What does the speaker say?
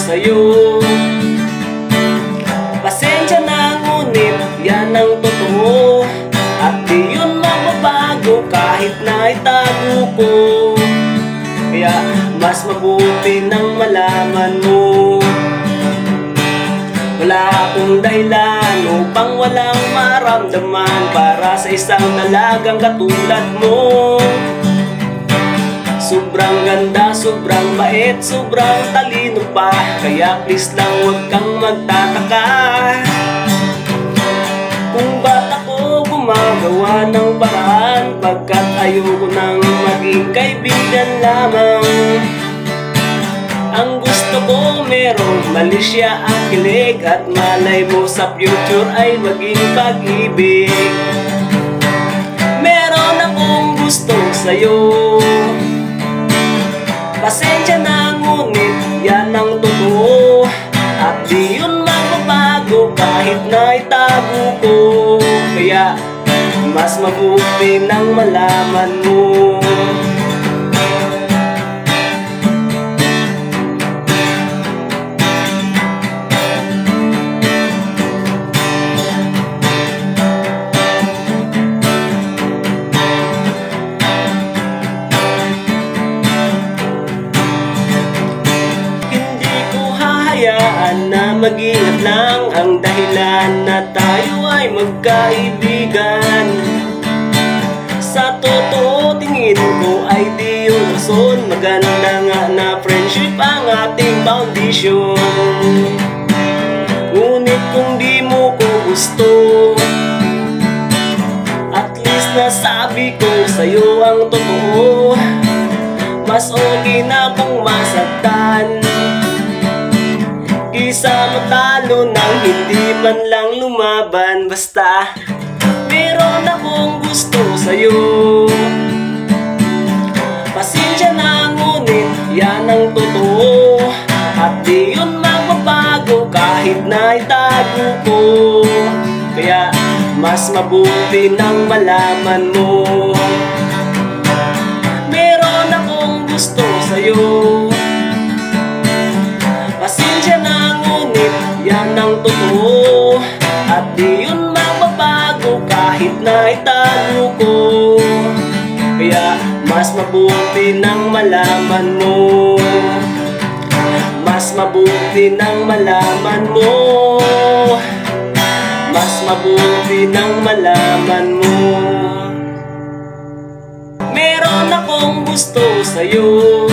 sa'yo. Pasensya na ngunit yan ang totoo, at di yun mababago kahit na itago ko. Kaya mas mabuti nang malaman mo. Wala akong dahilan upang walang maramdaman para sa isang dalagang katulad mo. Sobrang ganda, sobrang bait, sobrang talino pa, kaya please lang huwag kang magtataka kung ba't ako gumagawa ng paraan, pagkat ayoko nang maging kaibigan lamang. Ang gusto ko merong malisya at kilig, at malay mo sa future ay maging pag-ibig. Meron akong gusto sa'yo, pasensya na ngunit yan ang totoo, at di yun magbabago kahit na itago ko. Kaya mas mabuti nang malaman mo. Na mag-ingat lang ang dahilan na tayo ay magkaibigan. Sa totoo tingin ko ay di yung rason, maganda nga na friendship ang ating foundation. Ngunit kung di mo ko gusto, at least nasabi ko sa'yo ang totoo. Mas okay na kung masaktan kaysa matalo nang hindi man lang lumaban. Basta meron akong gusto sa'yo, pasensya na ngunit yan ang totoo, at di yun magbabago kahit na itago ko. Kaya mas mabuti nang malaman mo. Meron akong gusto sa'yo, pasensya na ngunit yan ang totoo, at di yun magbabago kahit na itago ko. Kaya mas mabuti nang malaman mo. Mas mabuti nang malaman mo. Mas mabuti nang malaman mo. Meron akong gusto sa'yo,